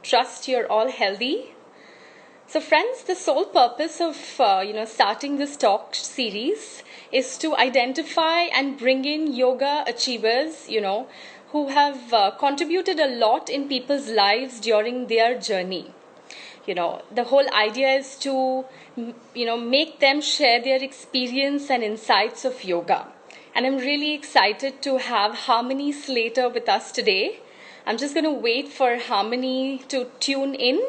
Trust you're all healthy. So friends, the sole purpose of starting this talk series is to identify and bring in yoga achievers, who have contributed a lot in people's lives during their journey. The whole idea is to make them share their experience and insights of yoga. And I'm really excited to have Harmony Slater with us today. I'm just going to wait for Harmony to tune in.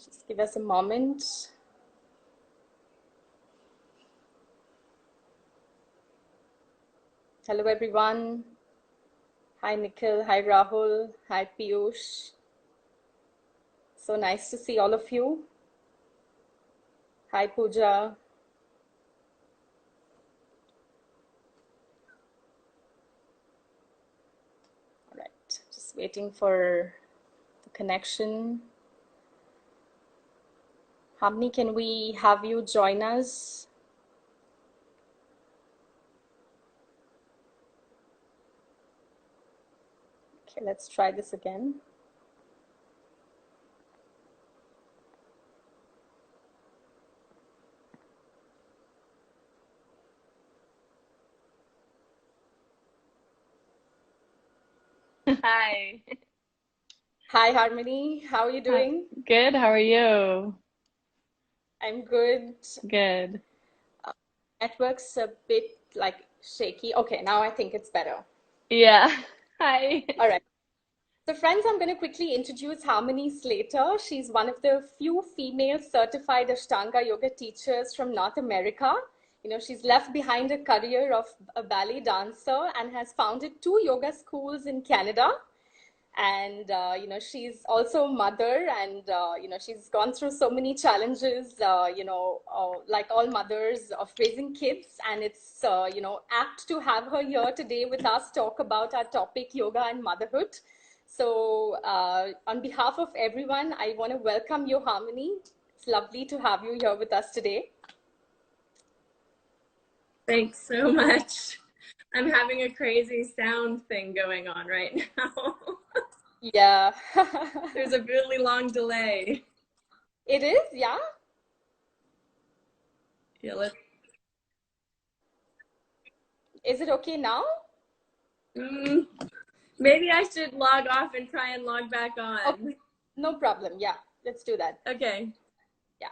Just give us a moment. Hello, everyone. Hi, Nikhil. Hi, Rahul. Hi, Piyush. So nice to see all of you. Hi, Pooja. All right, just waiting for the connection. Harmony, can we have you join us? Okay, let's try this again. Hi. Hi, Harmony. How are you doing? Good. How are you? I'm good. Good. Network's a bit like shaky. Okay, now I think it's better. Yeah. Hi. All right. So friends, I'm going to quickly introduce Harmony Slater. She's one of the few female certified Ashtanga Yoga teachers from North America. She's left behind a career of a ballet dancer and has founded 2 yoga schools in Canada. And she's also a mother, and she's gone through so many challenges, like all mothers, of raising kids. And it's apt to have her here today with us talk about our topic, yoga and motherhood. So on behalf of everyone, I want to welcome you, Harmony. It's lovely to have you here with us today. Thanks so much. I'm having a crazy sound thing going on right now. Yeah. There's a really long delay. It is, yeah? Yeah, let's. Is it okay now? Maybe I should log off and try and log back on. Okay. No problem. Yeah, let's do that. Okay. Yeah.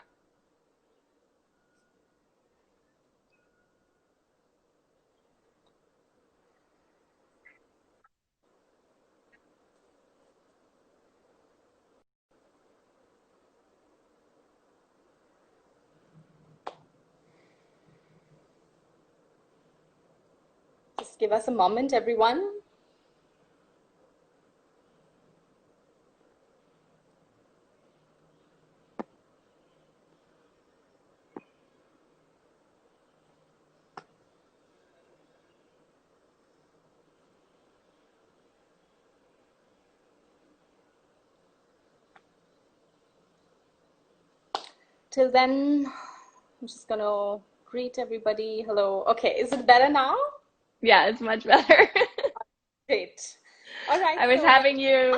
Just give us a moment, everyone. Till then, I'm just gonna greet everybody. Hello. Okay, is it better now? Yeah, it's much better. Great. All right. I was So, having you,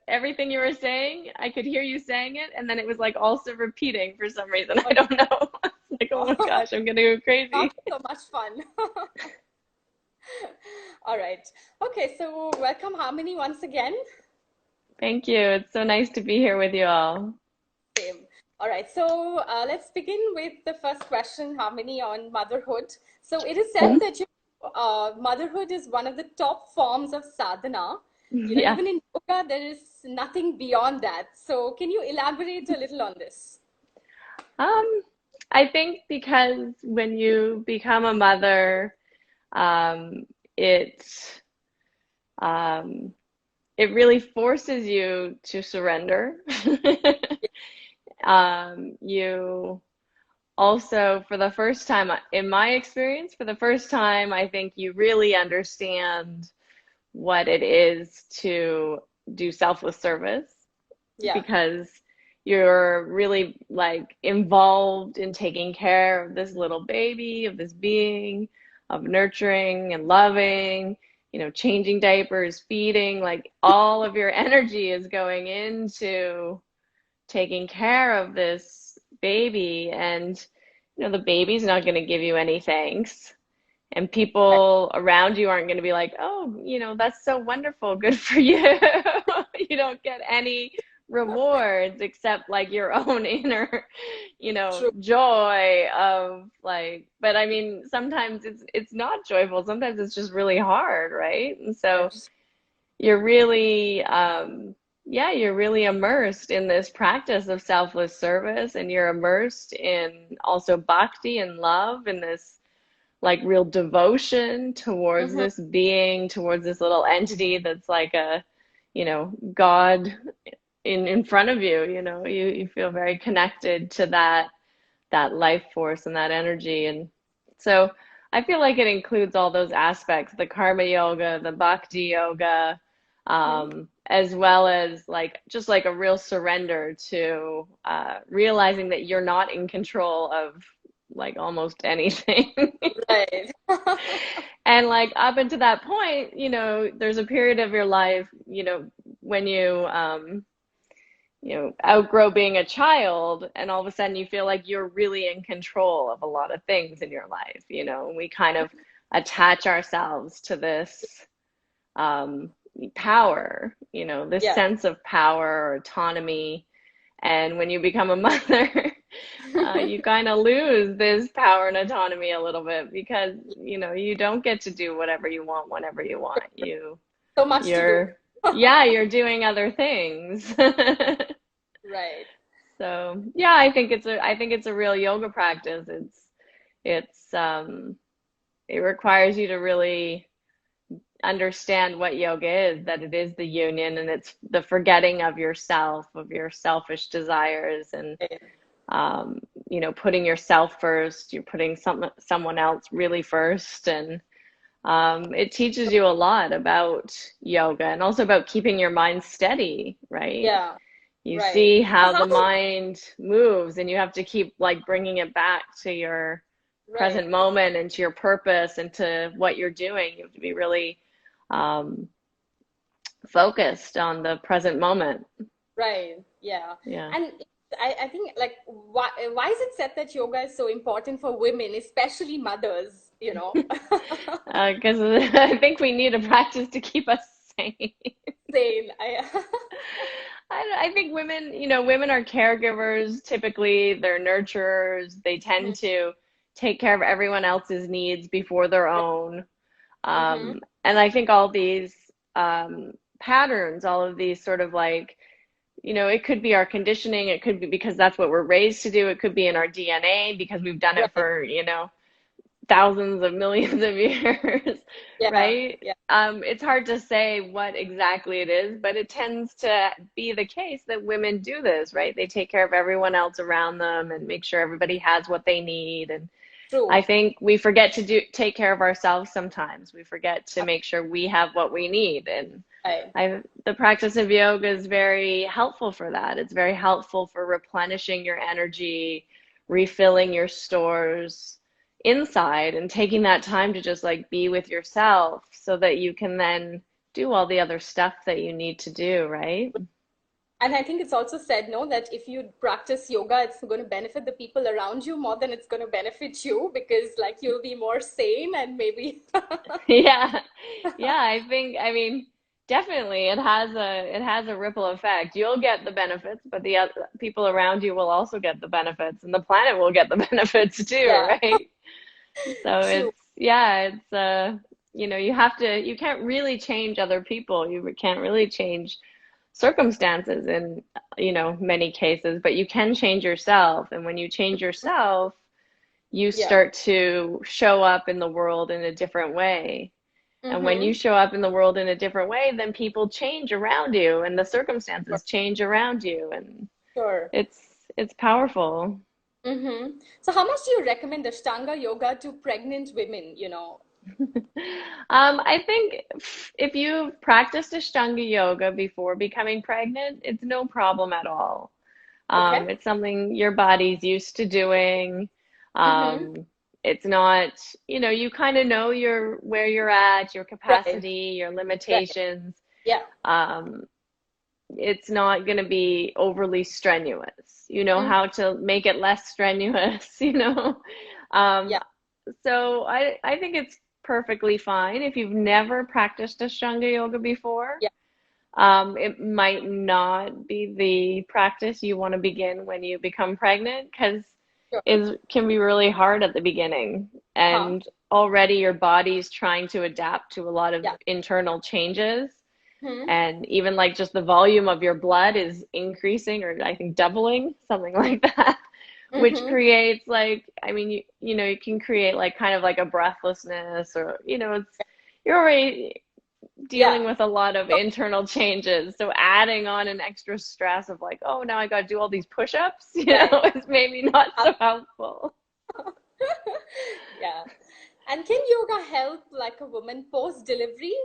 everything you were saying, I could hear you saying it, and then it was like also repeating for some reason. I don't know. It's like, oh my gosh, I'm gonna go crazy. not so much fun. All right. Okay, so welcome, Harmony, once again. Thank you. It's so nice to be here with you all. Same. All right, so let's begin with the first question, Harmony, on motherhood. So it is said that motherhood is one of the top forms of sadhana. Yeah. Even in yoga, there is nothing beyond that. So can you elaborate a little on this? I think because when you become a mother, um, it really forces you to surrender. You also, for the first time, in my experience, for the first time, I think you really understand what it is to do selfless service, because you're really like involved in taking care of this little baby, of this being, of nurturing and loving, you know, changing diapers, feeding, like all of your energy is going into taking care of this baby. And, you know, the baby's not going to give you any thanks. And people around you aren't going to be like, oh, you know, that's so wonderful. Good for you. You don't get any rewards except like your own inner, you know, joy of like, but I mean, sometimes it's not joyful. Sometimes it's just really hard, right? And so you're really, you're really immersed in this practice of selfless service, and you're immersed in also bhakti and love, and this like real devotion towards this being, towards this little entity that's like a, you know, God in front of you. You know, you feel very connected to that life force and that energy. And so I feel like it includes all those aspects, the karma yoga, the bhakti yoga, as well as like just like a real surrender to realizing that you're not in control of like almost anything. Right. And like up until that point, you know, there's a period of your life, you know, when you outgrow being a child, and all of a sudden you feel like you're really in control of a lot of things in your life. You know, and we kind of attach ourselves to this power, you know, this sense of power or autonomy. And when you become a mother, you kind of lose this power and autonomy a little bit, because, you know, you don't get to do whatever you want whenever you want. So much to do. You're doing other things. Right. So yeah, I think it's a real yoga practice. It requires you to really understand what yoga is, that it is the union, and it's the forgetting of yourself, of your selfish desires, and you know, putting yourself first. You're putting someone else really first, and it teaches you a lot about yoga, and also about keeping your mind steady, right? Yeah. You see how the mind moves, and you have to keep like bringing it back to your present moment and to your purpose and to what you're doing. You have to be really focused on the present moment. Right. Yeah. Yeah. And I think like why is it said that yoga is so important for women, especially mothers, you know? Because I think we need a practice to keep us sane. Sane. I think women, you know, women are caregivers. Typically, they're nurturers. They tend to take care of everyone else's needs before their own. And I think all these patterns, all of these sort of like, you know, it could be our conditioning. It could be because that's what we're raised to do. It could be in our DNA because we've done it for, you know, thousands of millions of years, right? Yeah. It's hard to say what exactly it is, but it tends to be the case that women do this, right? They take care of everyone else around them and make sure everybody has what they need. And I think we forget to take care of ourselves sometimes. We forget to make sure we have what we need. And the practice of yoga is very helpful for that. It's very helpful for replenishing your energy, refilling your stores inside, and taking that time to just like be with yourself so that you can then do all the other stuff that you need to do, right? And I think it's also said, no, that if you practice yoga, it's going to benefit the people around you more than it's going to benefit you, because like you'll be more sane and maybe yeah, I mean definitely it has a ripple effect. You'll get the benefits, but the other people around you will also get the benefits, and the planet will get the benefits too, right? So it's you know, you can't really change other people. You can't really change circumstances in, you know, many cases, but you can change yourself. And when you change yourself, you start to show up in the world in a different way. And when you show up in the world in a different way, then people change around you and the circumstances change around you, and Sure. it's powerful. So how much do you recommend Ashtanga yoga to pregnant women, I think if you've practiced Ashtanga yoga before becoming pregnant, it's no problem at all. Okay. It's something your body's used to doing. Mm-hmm. Um, it's not, you kind of know where you're at, your Right. capacity, your Right. limitations. Yeah. Um, it's not going to be overly strenuous. You know Mm, how to make it less strenuous. Um, yeah. so I think it's perfectly fine if you've never practiced Ashtanga yoga before. Yeah. It might not be the practice you want to begin when you become pregnant, because Sure. it can be really hard at the beginning. Huh. And already your body's trying to adapt to a lot of Yeah. internal changes. Hmm. And even like just the volume of your blood is increasing, or I think doubling, something like that, which Mm-hmm. creates like, I mean, you can create like kind of like a breathlessness, or, you're already dealing Yeah. with a lot of internal changes. So adding on an extra stress of like, oh, now I got to do all these push-ups, Right. is maybe not so helpful. Yeah. And can yoga help like a woman post-delivery?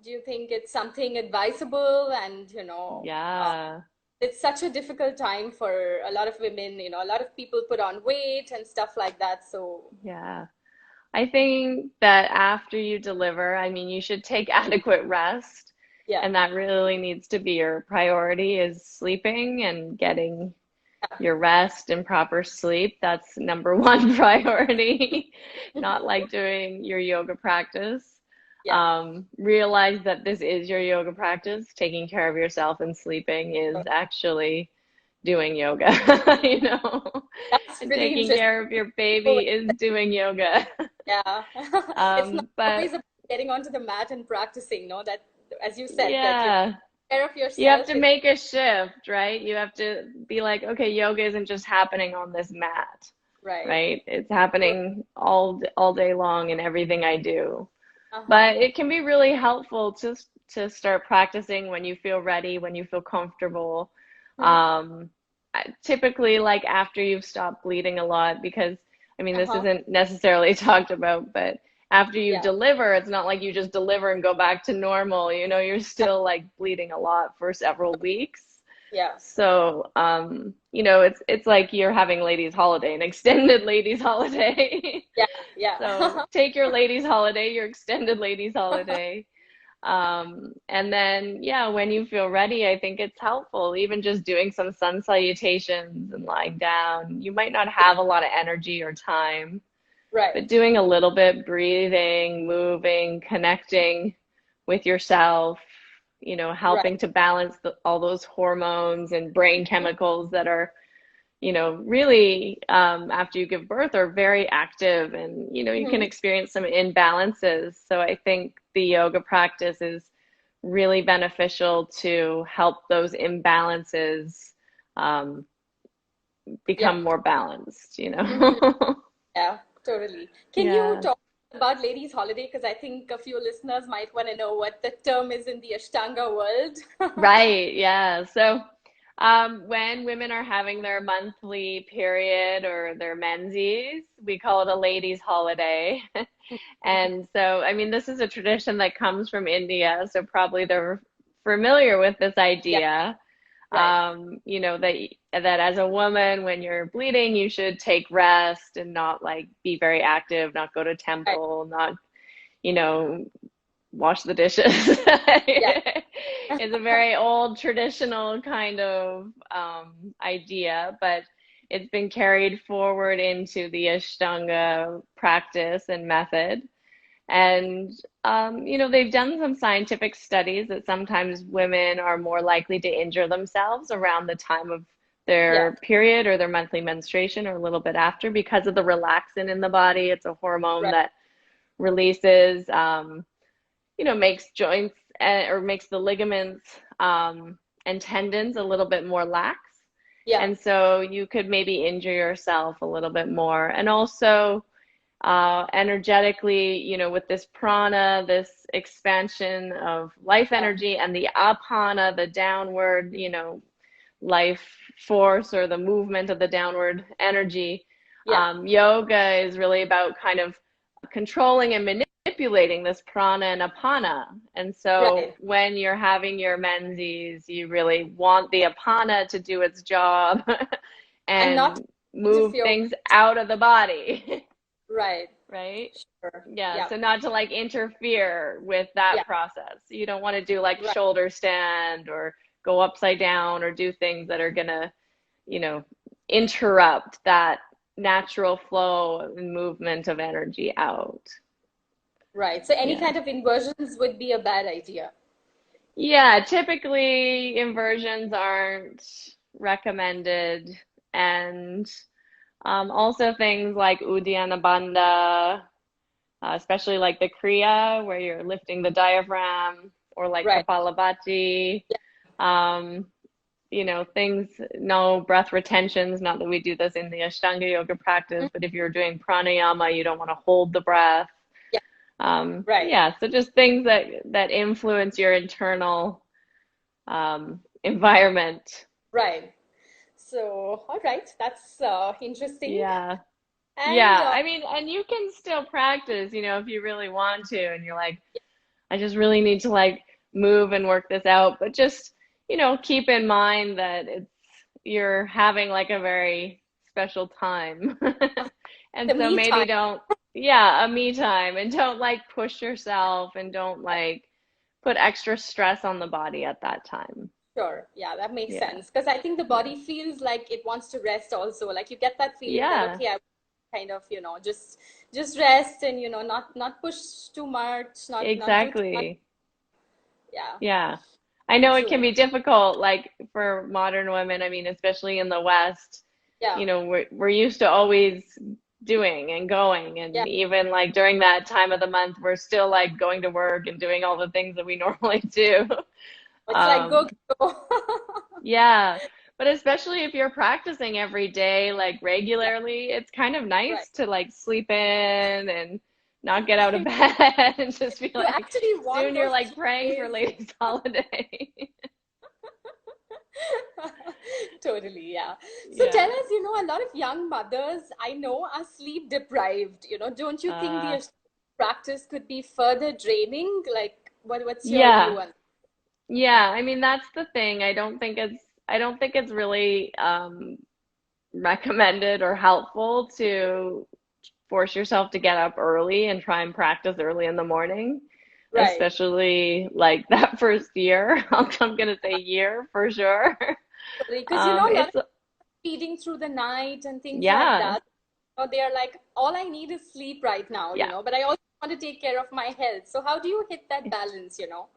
Do you think it's something advisable? And, Yeah. it's such a difficult time for a lot of women, a lot of people put on weight and stuff like that. So, Yeah. I think that after you deliver, I mean, you should take adequate rest, yeah. and that really needs to be your priority, is sleeping and getting your rest and proper sleep. That's number one priority, not like doing your yoga practice. Yeah. Realize that this is your yoga practice. Taking care of yourself and sleeping is actually doing yoga, That's and really taking interesting. care of your Oh, baby is doing yoga. yeah. It's not But always about getting onto the mat and practicing, no? That, as you said, that you yeah, take care of you have yourself. to make a shift, right? You have to be like, okay, yoga isn't just happening on this mat, Right. right? It's happening all day long in everything I do. Uh-huh. But it can be really helpful to start practicing when you feel ready, when you feel comfortable. Hmm. Um, Typically, like after you've stopped bleeding a lot, because I mean, this Uh-huh. isn't necessarily talked about, but after you Yeah. deliver, it's not like you just deliver and go back to normal. You're still like bleeding a lot for several weeks. Yeah. So, it's like you're having ladies' holiday, an extended ladies' holiday. Yeah. Yeah. So take your ladies' holiday, your extended ladies' holiday. And then, yeah, when you feel ready, I think it's helpful, even just doing some sun salutations and lying down. You might not Yeah. have a lot of energy or time, but Right. doing a little bit, breathing, moving, connecting with yourself, Right. helping to balance all those hormones and brain chemicals that are, really, after you give birth, are very active, and, you can Mm-hmm. experience some imbalances. So I think the yoga practice is really beneficial to help those imbalances um, Yeah. become more balanced. Mm-hmm. Yeah. Totally. Can you Yeah. talk about ladies' holiday? Because I think a few listeners might want to know what the term is in the Ashtanga world. Right, yeah. So, when women are having their monthly period or their menses, we call it a ladies' holiday. And so, I mean, this is a tradition that comes from India, so probably they're familiar with this Yeah. idea. Right. That as a woman, when you're bleeding, you should take rest and not like be very active, not go to Right. temple, not, you know, wash the dishes. Yeah. It's a very old traditional kind of idea, but it's been carried forward into the Ashtanga practice and method. And, they've done some scientific studies that sometimes women are more likely to injure themselves around the time of Yeah. their period or their monthly menstruation, or a little bit after, because of the relaxin in the body. It's a hormone Right. that releases, makes joints, or makes the ligaments, and tendons a little bit more lax. Yeah. And so you could maybe injure yourself a little bit more. And also, energetically, you know, with this prana, this expansion of life energy, and the apana, the downward, you know, life force or the movement of the downward energy. Yoga is really about kind of controlling and manipulating this prana and apana. And so when you're having your menses, you really want the apana to do its job and not move things out of the body. Right. Sure. Yeah. So not to like interfere with that process. You don't want to do like shoulder stand or go upside down or do things that are gonna, you know, interrupt that natural flow and movement of energy out. Right. So any kind of inversions would be a bad idea. Yeah, typically inversions aren't recommended, and also things like Uddiyana Bandha, especially like the Kriya where you're lifting the diaphragm, or like Kapalabhati. You know, things, no breath retentions, not that we do this in the Ashtanga yoga practice, but if you're doing pranayama, you don't want to hold the breath. So just things that influence your internal environment. Right. So, all right, that's interesting. Yeah. I mean, and you can still practice, you know, if you really want to, and you're like, I just really need to like move and work this out, but just, you know, keep in mind that you're having like a very special time. And so maybe don't, a me time, and don't like push yourself, and don't like put extra stress on the body at that time. Sure. Yeah, that makes sense. Because I think the body feels like it wants to rest also. Like you get that feeling that, okay, I kind of, you know, just rest and, you know, not push too much, not do too much. Yeah. I know it can be difficult, like for modern women. I mean, especially in the West, you know, we're used to always doing and going, and even like during that time of the month, we're still like going to work and doing all the things that we normally do. It's like go. But especially if you're practicing every day, like regularly, it's kind of nice to like sleep in and not get out of bed and just be like, soon you're like praying for ladies' holiday. Totally, So tell us, you know, a lot of young mothers I know are sleep deprived. You know, don't you think the practice could be further draining? Like, what's your view on? Yeah, I mean, that's the thing. I don't think it's really recommended or helpful to force yourself to get up early and try and practice early in the morning, especially like that first year. I'm gonna say year for sure. Because you know, a lot of feeding through the night and things like that. So they're like, all I need is sleep right now, you know, but I also want to take care of my health. So how do you hit that balance, you know?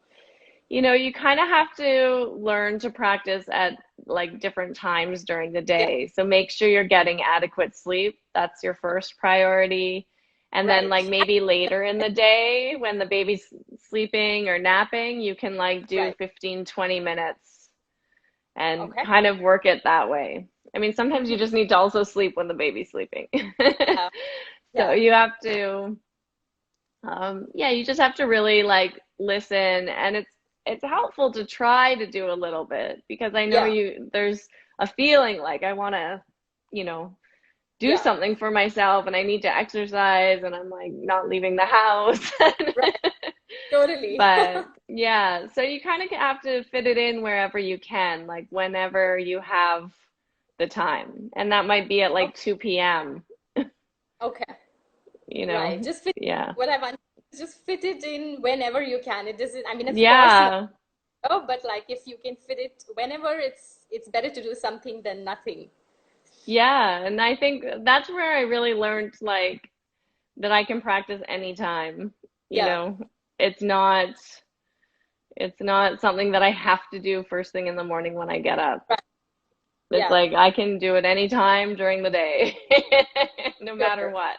You know, you kind of have to learn to practice at like different times during the day. So make sure you're getting adequate sleep. That's your first priority. And then like maybe later in the day when the baby's sleeping or napping, you can like do 15, 20 minutes and kind of work it that way. I mean, sometimes you just need to also sleep when the baby's sleeping. So you have to, you just have to really like listen, and it's helpful to try to do a little bit, because I know there's a feeling like I want to, you know, do something for myself, and I need to exercise, and I'm like not leaving the house. Totally. But so you kind of have to fit it in wherever you can, like whenever you have the time, and that might be at like 2 p.m. You know, just fit what I want. Just fit it in whenever you can. It doesn't, I mean, of course, but like if you can fit it whenever, it's better to do something than nothing. Yeah, and I think that's where I really learned like that I can practice anytime. You know, it's not something that I have to do first thing in the morning when I get up. It's like I can do it anytime during the day, no matter what.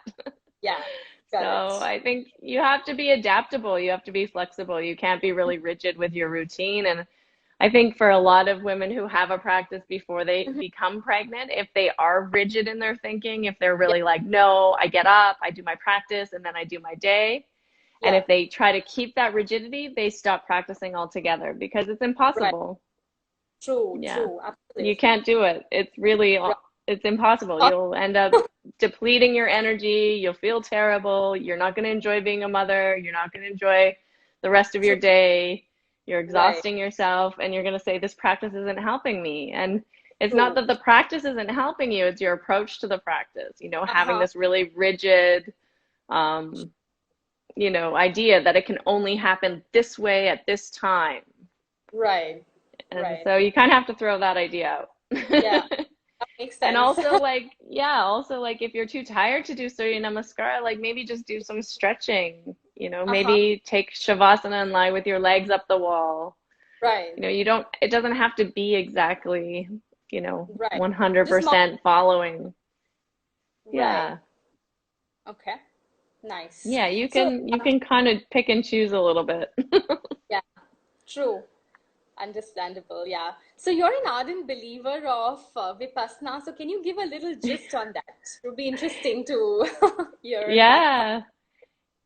So I think you have to be adaptable. You have to be flexible. You can't be really rigid with your routine. And I think for a lot of women who have a practice before they become pregnant, if they are rigid in their thinking, if they're really like, no, I get up, I do my practice, and then I do my day. And if they try to keep that rigidity, they stop practicing altogether because it's impossible. True, true, absolutely. You can't do it. It's really, it's impossible. You'll end up depleting your energy. You'll feel terrible. You're not going to enjoy being a mother. You're not going to enjoy the rest of your day. You're exhausting yourself, and you're going to say, this practice isn't helping me. And it's not that the practice isn't helping you. It's your approach to the practice, you know, having this really rigid, you know, idea that it can only happen this way at this time. Right. And so you kind of have to throw that idea out. Yeah, that makes sense. And also like, if you're too tired to do Surya Namaskara, like maybe just do some stretching, you know, maybe take Shavasana and lie with your legs up the wall. Right. You know, it doesn't have to be exactly, you know, 100% following. Yeah. Okay. Nice. Yeah, you can kind of pick and choose a little bit. Yeah, true. Understandable. Yeah. So you're an ardent believer of Vipassana. So can you give a little gist on that? It would be interesting to hear. Yeah.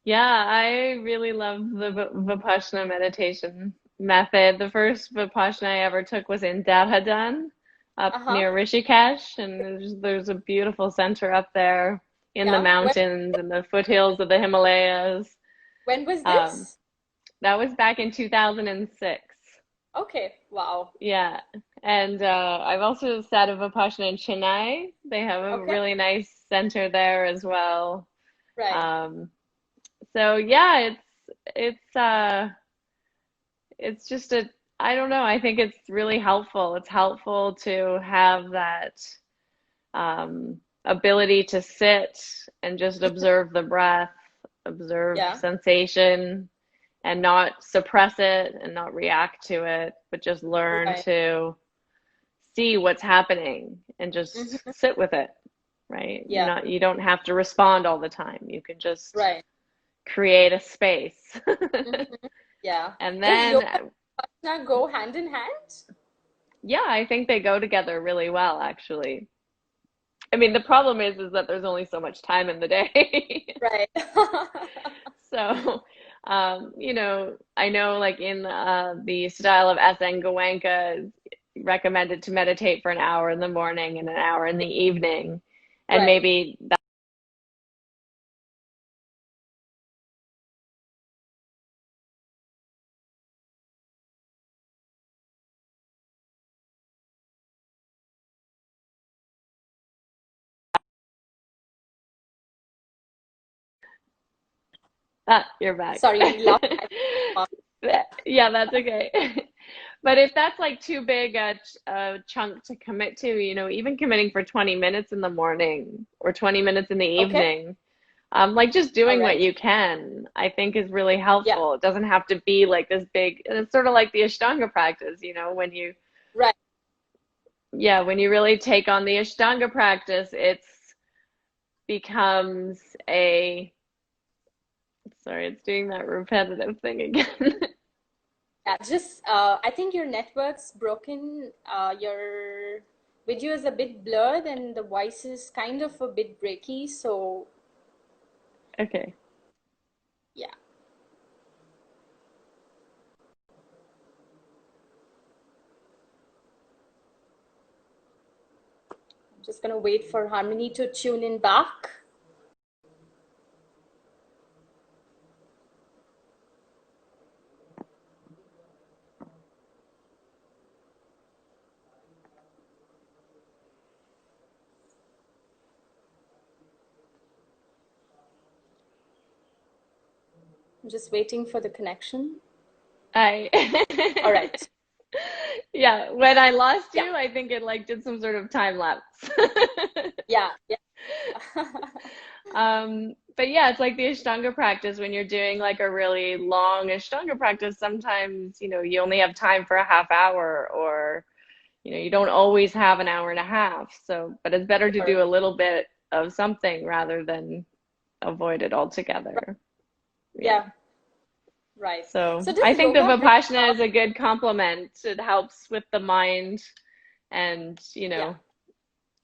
Yeah, I really love the Vipassana meditation method. The first Vipassana I ever took was in Dehradun, up near Rishikesh, and there's a beautiful center up there in the mountains and the foothills of the Himalayas. When was this? That was back in 2006. Okay, wow. Yeah, and I've also sat a Vipassana in Chennai. They have a really nice center there as well. Right. So yeah, it's just I don't know, I think it's really helpful. It's helpful to have that ability to sit and just observe the breath, observe sensation, and not suppress it and not react to it, but just learn to see what's happening and just sit with it, right? Yeah. You don't have to respond all the time. You can just create a space. Yeah. And then does yoga and Vipassana go hand in hand? Yeah, I think they go together really well, actually. I mean, the problem is that there's only so much time in the day. Right. So, you know, I know like in the style of Ashtanga, it's recommended to meditate for an hour in the morning and an hour in the evening. And maybe you're back. Sorry, we lost. Yeah, that's okay. But if that's like too big a chunk to commit to, you know, even committing for 20 minutes in the morning or 20 minutes in the evening, like just doing what you can, I think is really helpful. It doesn't have to be like this big, and it's sort of like the Ashtanga practice, you know, when you, when you really take on the Ashtanga practice, becomes sorry, it's doing that repetitive thing again. Yeah, just I think your network's broken. Your video is a bit blurred and the voice is kind of a bit breaky. So, okay. Yeah. I'm just gonna wait for Harmony to tune in back. I'm just waiting for the connection. All right. Yeah, when I lost you, I think it like did some sort of time lapse. Yeah. But yeah, it's like the Ashtanga practice. When you're doing like a really long Ashtanga practice, sometimes, you know, you only have time for a half hour, or, you know, you don't always have an hour and a half. So, but it's better to do a little bit of something rather than avoid it altogether. Yeah. Right. So So does I think the yoga bring Vipassana about, is a good complement. It helps with the mind and, yeah.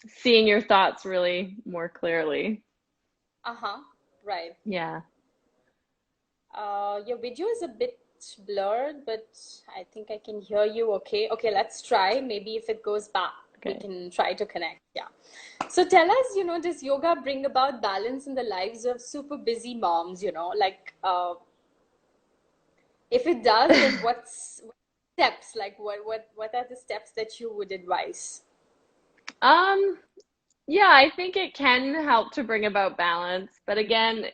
seeing your thoughts really more clearly. Uh-huh. Right. Yeah. Your video is a bit blurred, but I think I can hear you okay. Okay, let's try. Maybe if it goes back, we Okay. can try to connect. Yeah. So tell us, does yoga bring about balance in the lives of super busy moms, like if it does, then what steps, like what are the steps that you would advise? Um, yeah, I think it can help to bring about balance. But again,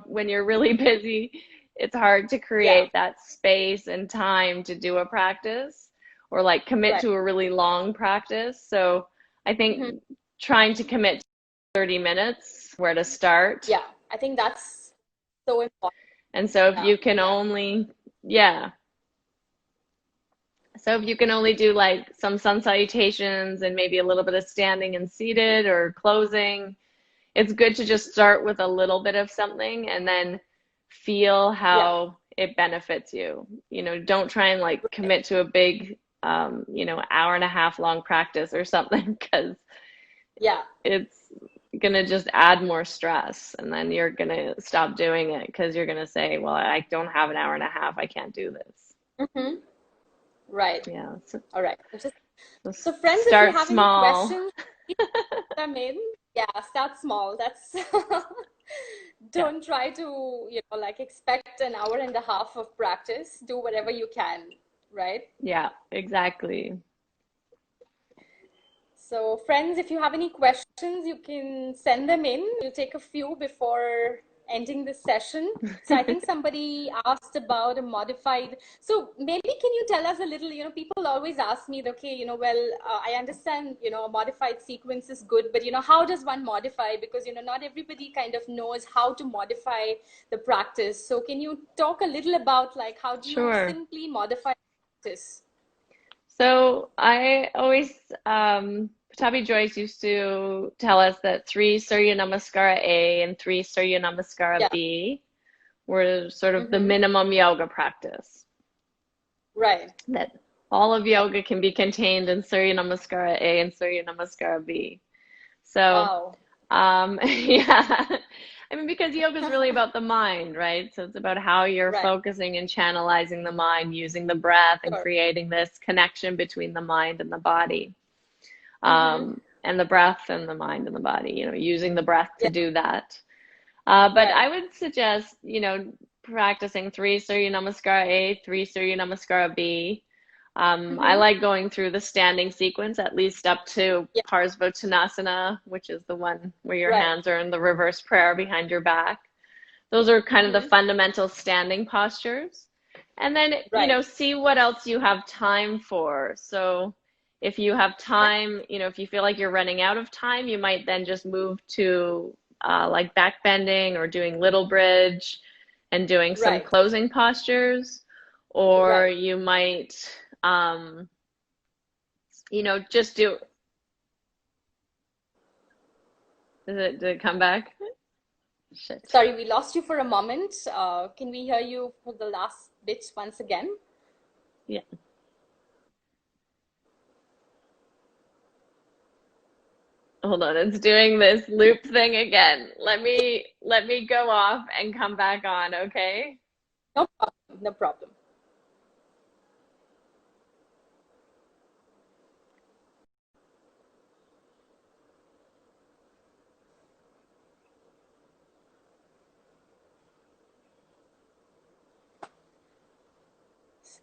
when you're really busy, it's hard to Yeah, create that space and time to do a practice or like commit right. to a really long practice. So I Mhm. think trying to commit to 30 minutes where to start. Yeah, I think that's so important. And so if Yeah, you can yeah, only, yeah. So if you can only do like some sun salutations and maybe a little bit of standing and seated or closing, it's good to just start with a little bit of something and then feel yeah, how it benefits you. Don't try and like commit to a big, hour and a half long practice or something because yeah. it's gonna just add more stress and then you're gonna stop doing it because you're gonna say, well, I don't have an hour and a half, I can't do this. Hmm. Right. Yeah, All right. so So friends, if you start have any small. questions, please put them in. Yeah, start small. That's Yeah, don't try to, like expect an hour and a half of practice. Do whatever you can, right? yeah, exactly. So, friends, if you have any questions, you can send them in. We'll take a few before ending this session. So, I think somebody asked about a modified. So, maybe can you tell us a little? People always ask me, okay, I understand, a modified sequence is good, but, how does one modify? Because, not everybody kind of knows how to modify the practice. So, can you talk a little about like how do you Sure. simply modify practice? So I always, Patabi Joyce used to tell us that three Surya Namaskara A and three Surya Namaskara Yeah. B were sort of the Mm-hmm. minimum yoga practice. Right. That all of yoga can be contained in Surya Namaskara A and Surya Namaskara B. So, Wow. yeah. I mean, because yoga is really about the mind, right? So it's about how you're Right. focusing and channelizing the mind, using the breath and Sure. creating this connection between the mind and the body. Mm-hmm. And the breath and the mind and the body, using the breath to Yeah. do that. But Right. I would suggest, practicing three Surya Namaskara A, three Surya Namaskara B. I Mm-hmm. like going through the standing sequence at least up to Yeah. Parsvottanasana, which is the one where your Right. hands are in the reverse prayer behind your back. Those are kind of the Mm-hmm. fundamental standing postures. And then, Right. see what else you have time for. So if you have Right. time, if you feel like you're running out of time, you might then just move to like back bending or doing little bridge and doing some Right. closing postures. Or Right. you might, just do, did it come back? Shit. Sorry, we lost you for a moment. Can we hear you for the last bit once again? Yeah. Hold on, it's doing this loop thing again. Let me go off and come back on, okay? No problem. No problem.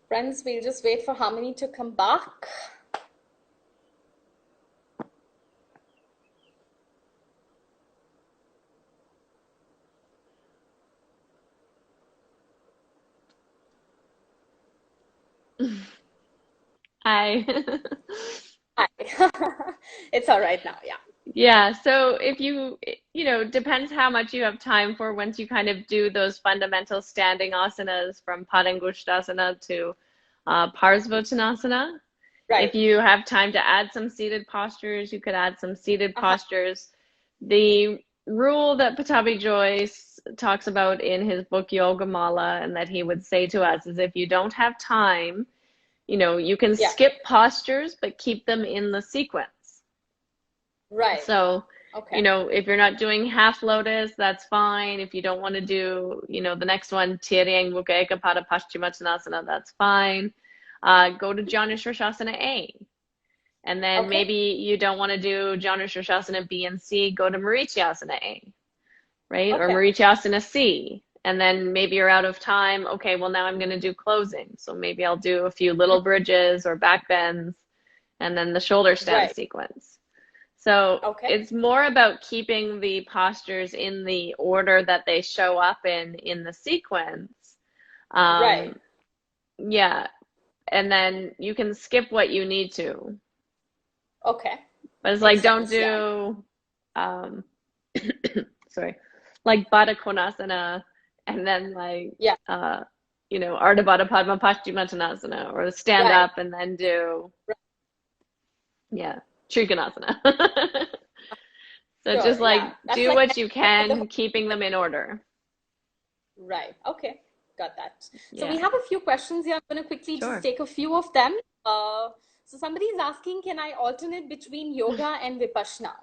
Friends, we'll just wait for Harmony to come back. Hi. Hi. It's all right now. Yeah. Yeah, so if depends how much you have time for once you kind of do those fundamental standing asanas from Padangusthasana to Parsvottanasana. If Right. you have time to add some seated postures, you could add some seated Uh-huh. postures. The rule that Patabi Joyce talks about in his book Yoga Mala, and that he would say to us, is if you don't have time, you can Yeah. skip postures, but keep them in the sequence. Right. So, Okay. if you're not doing half lotus, that's fine. If you don't want to do, the next one, Tirang Mukha Ekapada Paschimottanasana, that's fine. Go to Janu Shirshasana A. And then Okay. maybe you don't want to do Janu Shirshasana B and C, go to Marityasana A, right? Or Okay. Marityasana C. And then maybe you're out of time. Okay, well, now I'm going to do closing. So maybe I'll do a few little bridges or back bends, and then the shoulder stand Right. sequence. So Okay. it's more about keeping the postures in the order that they show up in the sequence. Right. Yeah. And then you can skip what you need to. Okay. But it's Makes like, don't sense, do, sorry, like Baddha Konasana, and then like, Yeah. Ardha Baddha Padma Paschimottanasana, or stand Right. up and then do, Right. yeah, Trikonasana. So Sure, just like yeah. That's do like what you the can, keeping them in order. Right. Okay. Got that. So we Yeah, have a few questions here. I'm going to quickly just sure. take a few of them. So somebody is asking, can I alternate between yoga and Vipassana?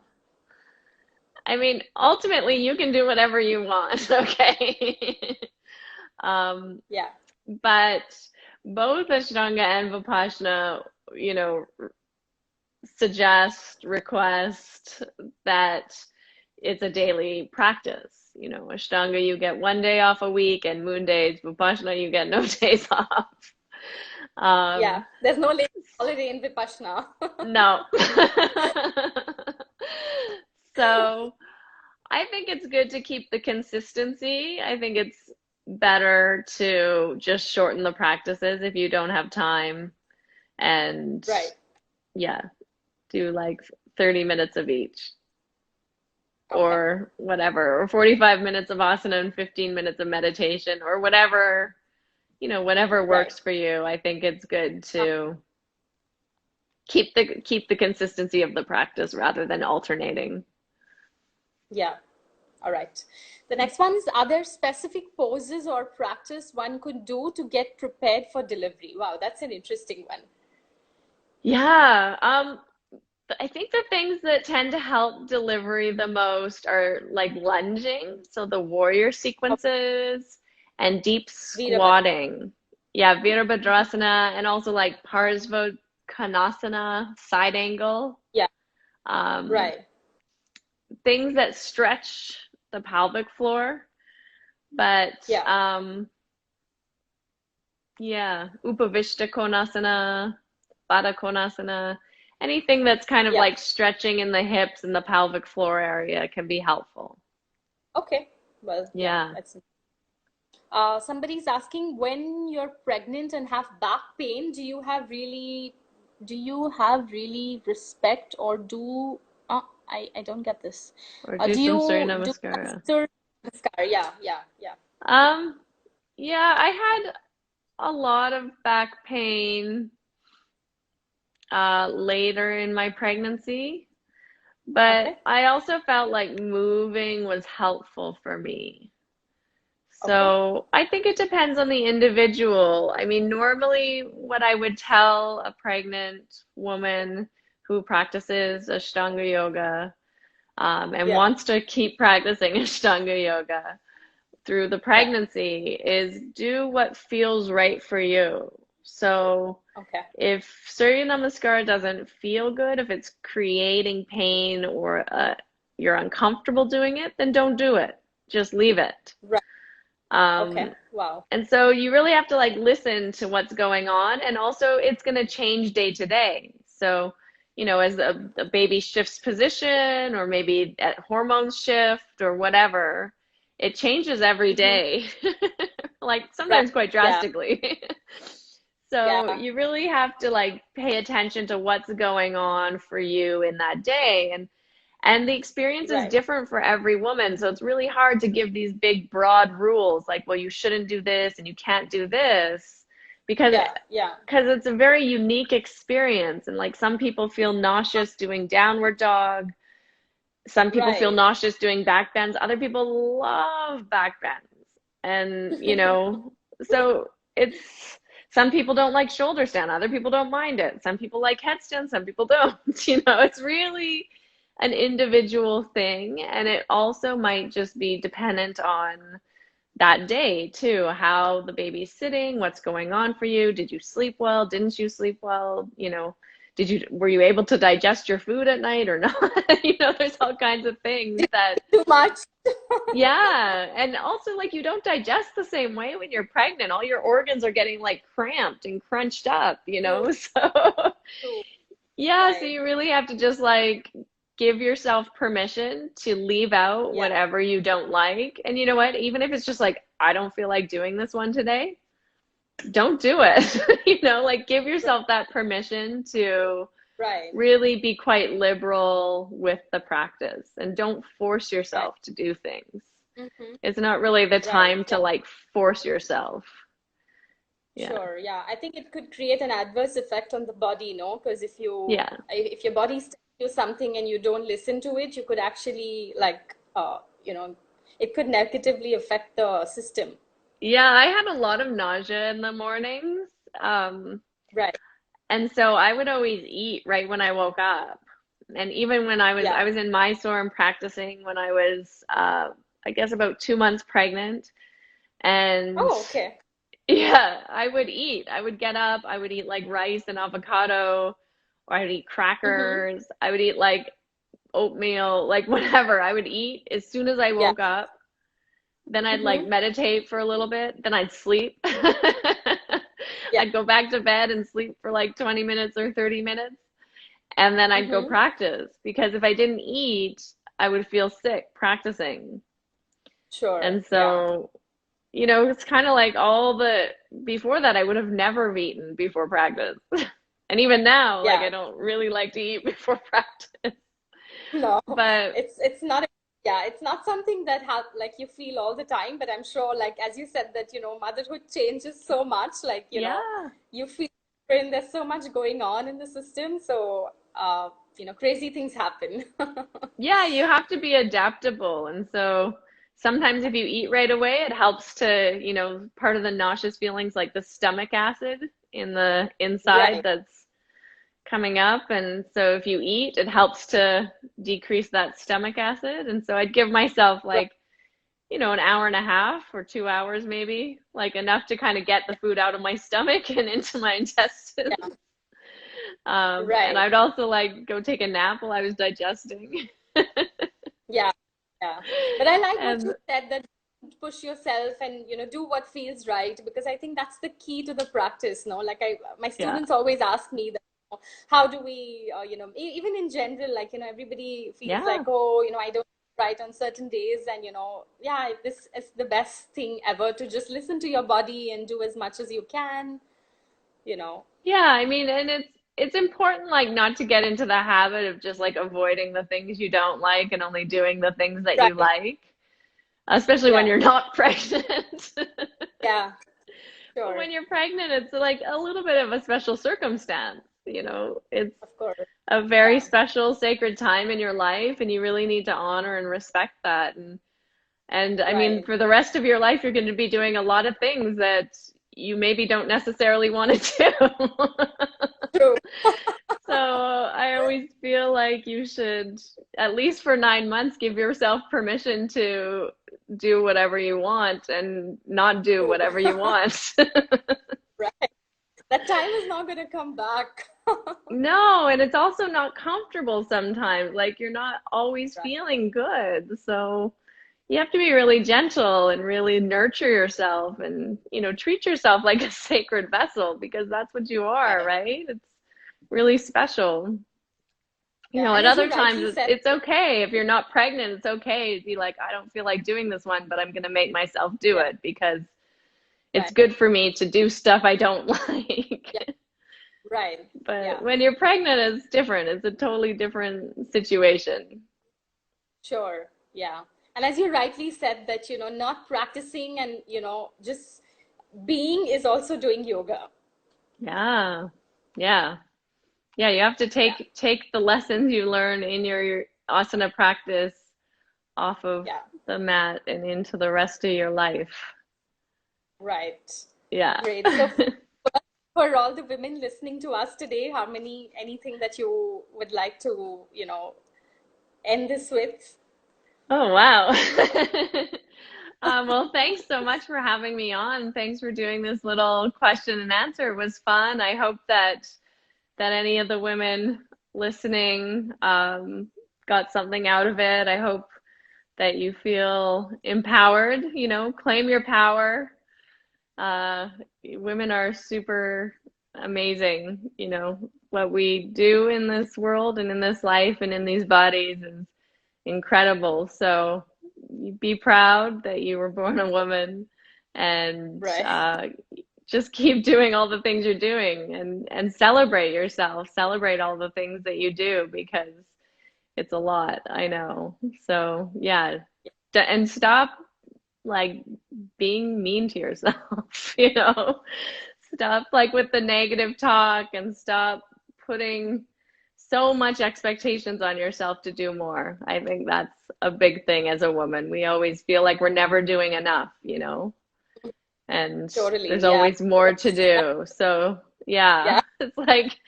I mean, ultimately, you can do whatever you want, okay? Yeah. But both Ashtanga and Vipassana, request that it's a daily practice. Ashtanga, you get one day off a week, and moon days. Vipassana, you get no days off. Yeah. There's no holiday in Vipassana. No. So I think it's good to keep the consistency. I think it's better to just shorten the practices if you don't have time, and Right. yeah, do like 30 minutes of each, Okay. or whatever, or 45 minutes of asana and 15 minutes of meditation, or whatever, whatever Right. works for you. I think it's good to keep the consistency of the practice rather than alternating. Yeah. All right. The next one is, are there specific poses or practice one could do to get prepared for delivery? Wow, that's an interesting one. Yeah, I think the things that tend to help delivery the most are like lunging, so the warrior Okay. sequences, and deep Virabhadra. squatting. Yeah, Virabhadrasana, and also like Parsvottanasana, side angle. Yeah. Um, Right. Things that stretch the pelvic floor. But Yeah. yeah, Upavishta Konasana, Baddha Konasana, anything that's kind of Yeah. like stretching in the hips and the pelvic floor area can be helpful. Okay. Well, yeah, Yeah. that's somebody's asking, when you're pregnant and have back pain, do you have really respect, or do I don't get this. Or do Do some Surya you do Namaskara. Surya Namaskar? Yeah, yeah, yeah. Um, yeah, I had a lot of back pain later in my pregnancy, but Okay. I also felt like moving was helpful for me. Okay. So I think it depends on the individual. I mean, normally what I would tell a pregnant woman who practices Ashtanga yoga, and Yeah. wants to keep practicing Ashtanga yoga through the Yeah. pregnancy, is do what feels right for you. So Okay. if Surya Namaskar doesn't feel good, if it's creating pain, or you're uncomfortable doing it, then don't do it. Just leave it. Right. Okay. Um, Wow. and so you really have to like listen to what's going on, and also it's going to change day to day. So, as the baby shifts position, or maybe hormones shift or whatever, it changes every Mm-hmm. day, like Right. sometimes quite Yeah. drastically. So Yeah. you really have to like pay attention to what's going on for you in that day. And the experience is Right. different for every woman. So it's really hard to give these big, broad rules like, well, you shouldn't do this and you can't do this, because Yeah. Yeah. it's a very unique experience. And like some people feel nauseous doing downward dog. Some people feel Right. nauseous doing back bends. Other people love back bends. And, so it's, some people don't like shoulder stand. Other people don't mind it. Some people like headstand. Some people don't. It's really an individual thing. And it also might just be dependent on that day too, how the baby's sitting, what's going on for you. Did you sleep well? Didn't you sleep well? Were you able to digest your food at night or not? There's all kinds of things that, Too much. yeah. And also, like, you don't digest the same way when you're pregnant. All your organs are getting like cramped and crunched up, True, so true. yeah, so Right. you really have to just like give yourself permission to leave out Yeah. whatever you don't like. And you know what? Even if it's just like, I don't feel like doing this one today, don't do Yeah. it. Like, give yourself that permission to Right. really be quite liberal with the practice and don't force Right. yourself to do things. Mm-hmm. It's not really the Right. time to Yeah. like force yourself. Yeah. Sure. Yeah. I think it could create an adverse effect on the body, no? Because Yeah. if your body's telling you something and you don't listen to it, you could actually it could negatively affect the system. Yeah, I had a lot of nausea in the mornings. Um, Right. and so I would always eat right when I woke up. And even when Yeah. I was in Mysore and practicing when I was, I guess about 2 months pregnant. And Oh, okay. yeah, I would eat. I would get up, I would eat like rice and avocado, or I would eat Mm-hmm. crackers. I would eat like oatmeal, like whatever. I would eat as soon as I Yeah. woke up. Then I'd like Mm-hmm. meditate for a little bit. Then I'd sleep. Yeah. I'd go back to bed and sleep for like 20 minutes or 30 minutes. And then I'd go Mm-hmm. practice because if I didn't eat, I would feel sick practicing. Sure. And Yeah. so, it's kind of like before that, I would have never eaten before practice. And even now, like, I Yeah. don't really like to eat before practice. No, But it's not yeah, it's not something that like you feel all the time, but I'm sure like as you said that, motherhood changes so much, like, yeah, you feel different, there's so much going on in the system, so crazy things happen. yeah, you have to be adaptable. And so sometimes if you eat right away, it helps to, part of the nauseous feelings like the stomach acid in the inside Right, that's coming up. And so if you eat, it helps to decrease that stomach acid. And so I'd give myself right, like, an hour and a half or 2 hours maybe, like enough to kind of get the food out of my stomach and into my intestines. yeah, And right. I'd also like go take a nap while I was digesting. Yeah, yeah. But I like what And you said that push yourself and do what feels right, because I think that's the key to the practice. No, like my yeah, students always ask me that, how do we, even in general, like everybody feels like, yeah. oh, I don't write on certain days, and yeah, this is the best thing ever to just listen to your body and do as much as you can. You know. Yeah, I mean, and it's important like not to get into the habit of just like avoiding the things you don't like and only doing the things that you Right. like, especially when Yeah. you're not pregnant. Yeah. But Sure. when you're pregnant, it's like a little bit of a special circumstance, It's Of course. a very Yeah. special sacred time in your life and you really need to honor and respect that. And I mean, Right. for the rest of your life, you're going to be doing a lot of things that you maybe don't necessarily want to do. True. So I always feel like you should, at least for 9 months, give yourself permission to do whatever you want and not do True. whatever you want. Right. That time is not going to come back. No, and it's also not comfortable sometimes. Like you're not always Right. feeling good. So you have to be really gentle and really nurture yourself and, treat yourself like a sacred vessel because that's what you are, Right. right? It's really special. Yeah. At And as other you times rightly said, it's okay if you're not pregnant, it's okay to be like, I don't feel like doing this one, but I'm going to make myself do yeah, it because it's right. good for me to do stuff I don't like. Yeah, right. But Yeah, when you're pregnant, it's different. It's a totally different situation. sure. Yeah. And as you rightly said that, not practicing and, just being is also doing yoga. Yeah. Yeah. Yeah, you have to Yeah. take the lessons you learn in your asana practice off of Yeah, the mat and into the rest of your life. right. Yeah. Great. So for all the women listening to us today, Harmony, anything that you would like to, end this with? Oh, wow. Well, thanks so much for having me on. Thanks for doing this little question and answer. It was fun. I hope that any of the women listening got something out of it. I hope that you feel empowered, claim your power. Women are super amazing. What we do in this world and in this life and in these bodies is incredible. So be proud that you were born a woman, and Right. just keep doing all the things you're doing, and celebrate yourself, celebrate all the things that you do, because it's a lot, I know. So yeah, and stop like being mean to yourself, stop like with the negative talk, and stop putting so much expectations on yourself to do more. I think that's a big thing as a woman. We always feel like we're never doing enough, and Totally. there's Yeah. always more to do. So yeah, Yeah. it's like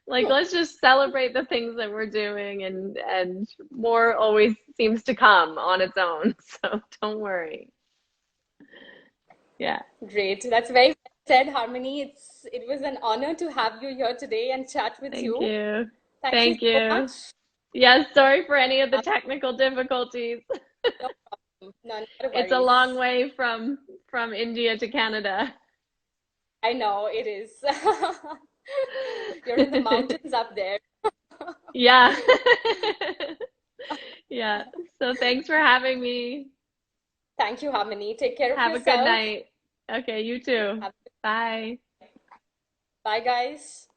let's just celebrate the things that we're doing, and more always seems to come on its own. So don't worry. Yeah. Great. That's very well said, Harmony. It was an honor to have you here today and chat with Thank you. you. Thank you Thank so you. much. Yes, sorry for any of the technical difficulties. No problem. No, not a It's a long worries. way from India to Canada. I know it is. You're in the mountains up there. Yeah. Yeah. So thanks for having me. Thank you, Harmony. Take care of Have a good yourself. night. Okay, you too. Have- Bye. Bye, guys.